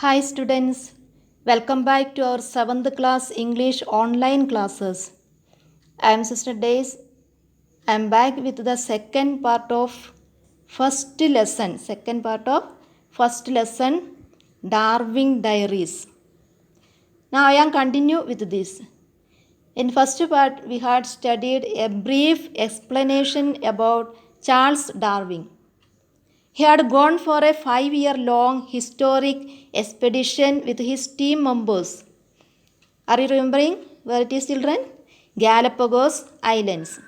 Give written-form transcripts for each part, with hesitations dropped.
Hi students, welcome back to our 7th class English online classes. I am Sister Daise. I am back with the second part of first lesson, Darwin Diaries. Now I am continue with this. In first part we had studied a brief explanation about Charles Darwin. He had gone for a 5-year-long historic expedition with his team members. Are you remembering where it is, children? Galapagos Islands.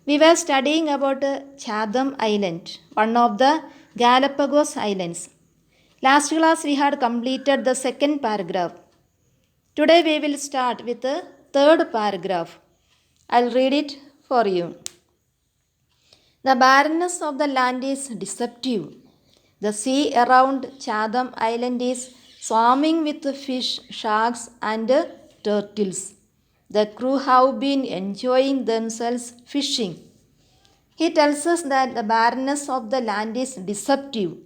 We were studying about Chatham Island, one of the Galapagos Islands. Last class we had completed the second paragraph. Today we will start with the third paragraph. I'll read it for you. The barrenness of the land is deceptive. The sea around Chatham Island is swarming with fish, sharks, and turtles. The crew have been enjoying themselves fishing. He tells us that the barrenness of the land is deceptive.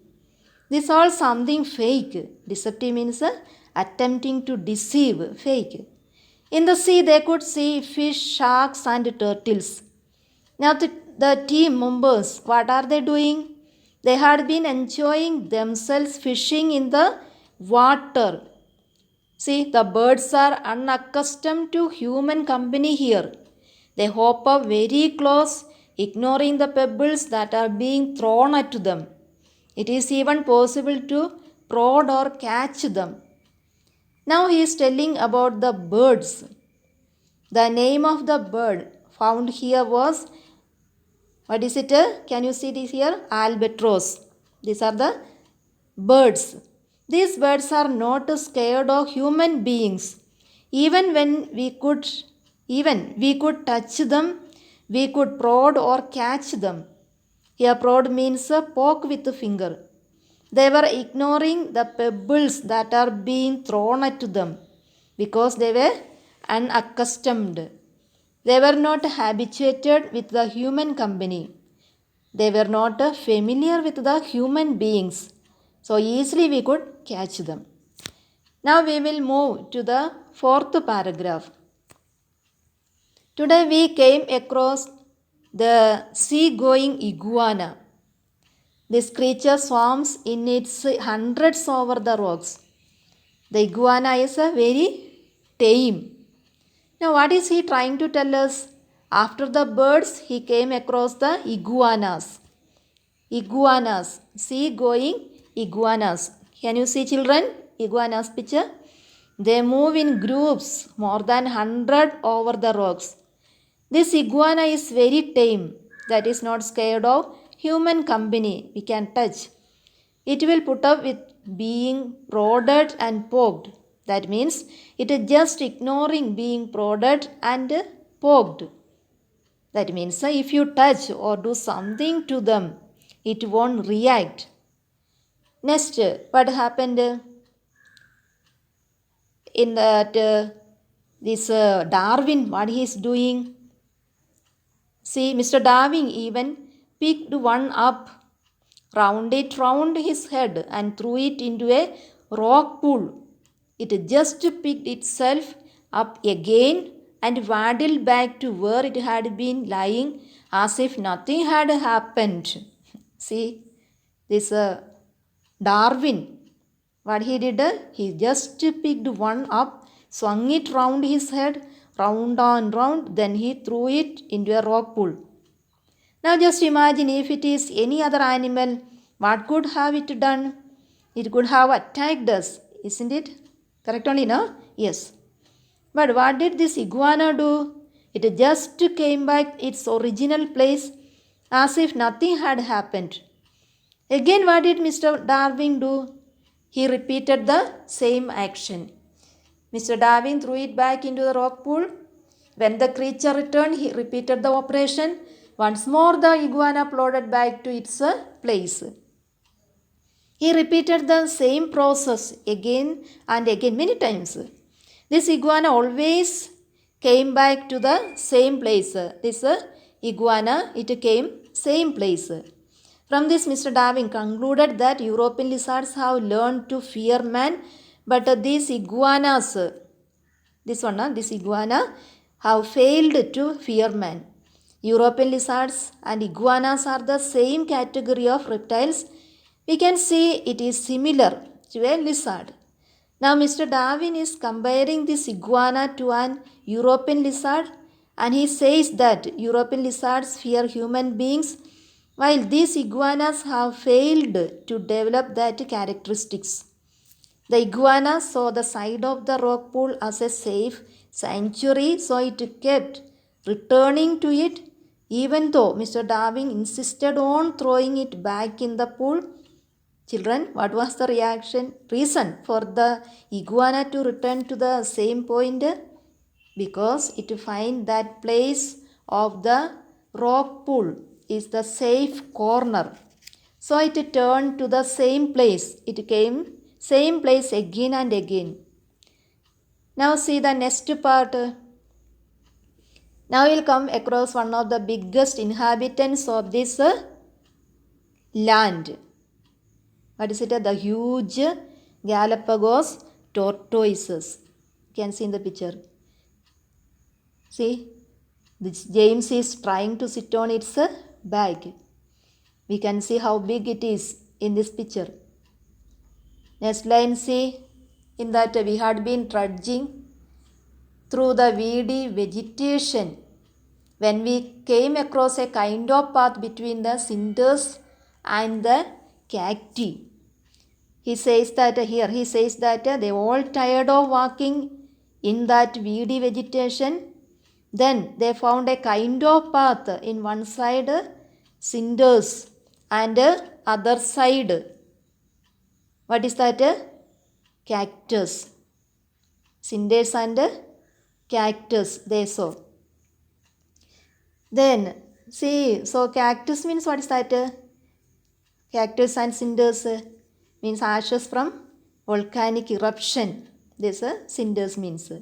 This is all something fake. Deceptive means attempting to deceive, fake. In the sea, they could see fish, sharks, and turtles. Now, the team members, what are they doing? They had been enjoying themselves fishing in the water. See, the birds are unaccustomed to human company here. They hop up very close, ignoring the pebbles that are being thrown at them. It is even possible to prod or catch them. Now he is telling about the birds. The name of the bird found here was, what is it? Can you see this here? Albatross. These are the birds. These birds are not scared of human beings. Even we could touch them, we could prod or catch them. Here prod means poke with the finger. They were ignoring the pebbles that are being thrown at them because they were unaccustomed. They were not habituated with the human company. They were not familiar with the human beings. So easily we could catch them. Now we will move to the fourth paragraph. Today we came across the sea-going iguana. This creature swarms in its hundreds over the rocks. The iguana is very tame. Now what is he trying to tell us? After the birds, he came across the iguanas. Iguanas, sea-going iguanas. Can you see, children, iguanas picture? They move in groups, more than 100 over the rocks. This iguana is very tame, that is not scared of human company. We can touch. It will put up with being prodded and poked. That means it is just ignoring being prodded and poked. That means if you touch or do something to them, it won't react. Next, what happened in that this Darwin, what he is doing? See, Mr. Darwin even picked one up, round it round his head and threw it into a rock pool. It just picked itself up again and waddled back to where it had been lying as if nothing had happened. See, this Darwin, what he did, he just picked one up, swung it round his head, round and round, then he threw it into a rock pool. Now just imagine if it is any other animal, what could have it done? It could have attacked us, isn't it? Correct only, no? Yes. But what did this iguana do? It just came back its original place as if nothing had happened. Again, what did Mr. Darwin do? He repeated the same action. Mr. Darwin threw it back into the rock pool. When the creature returned, he repeated the operation. Once more, the iguana plodded back to its place. He repeated the same process again and again, many times. This iguana always came back to the same place. This iguana, it came same place. From this, Mr. Darwin concluded that European lizards have learned to fear man, but these iguanas, this iguana, have failed to fear man. European lizards and iguanas are the same category of reptiles. We can see it is similar to a lizard. Now, Mr. Darwin is comparing this iguana to an European lizard, and he says that European lizards fear human beings while these iguanas have failed to develop that characteristics. The iguana saw the side of the rock pool as a safe sanctuary, so it kept returning to it even though Mr. Darwin insisted on throwing it back in the pool. Children, what was the reason for the iguana to return to the same point? Because it finds that place of the rock pool is the safe corner. So it turned to the same place. It came same place again and again. Now see the next part. Now we'll come across one of the biggest inhabitants of this land. What is it? The huge Galapagos tortoises. You can see in the picture. See, this James is trying to sit on its back. We can see how big it is in this picture. Next line, see, in that we had been trudging through the weedy vegetation when we came across a kind of path between the cinders and the cacti. He says that they all tired of walking in that weedy vegetation. Then they found a kind of path in one side cinders and other side. What is that? Cactus. Cinders and cactus they saw. Then see, so cactus means what is that? Cactus and cinders means ashes from volcanic eruption. This cinders means.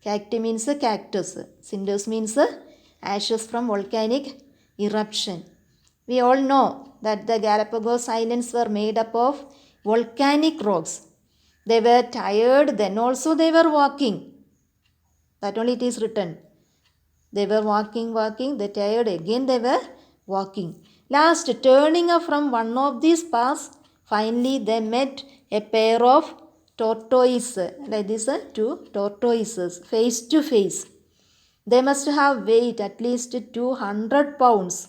Cacti means cactus. Cinders means ashes from volcanic eruption. We all know that the Galapagos Islands were made up of volcanic rocks. They were tired, then also they were walking. That only it is written. They were walking, they tired, again they were walking. Last, turning up from one of these paths, finally they met a pair of tortoises, like this, two tortoises, face to face. They must have weighed at least 200 pounds.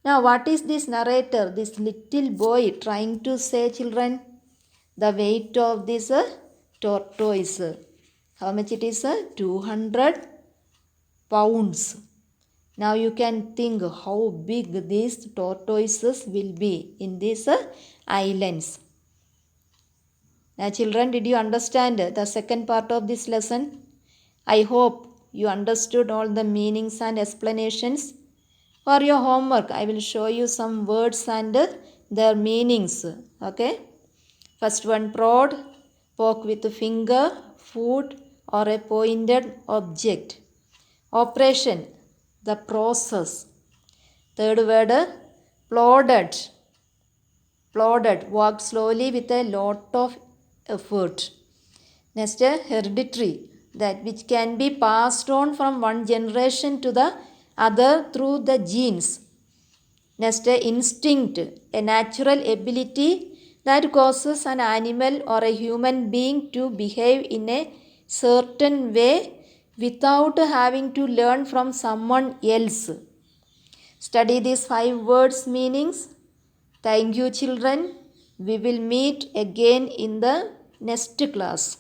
Now, what is this narrator, this little boy trying to say, children? The weight of this tortoise. How much it is? 200 pounds. Now you can think how big these tortoises will be in these islands. Now children, did you understand the second part of this lesson? I hope you understood all the meanings and explanations. For your homework, I will show you some words and their meanings. Okay? First one, prod, poke with a finger, foot or a pointed object. Operation, the process. Third word, plodded. Plodded, walked slowly with a lot of effort. Next, hereditary, that which can be passed on from one generation to the other through the genes. Next, instinct, a natural ability that causes an animal or a human being to behave in a certain way without having to learn from someone else. Study these 5 words meanings. Thank you, children. We will meet again in the next class.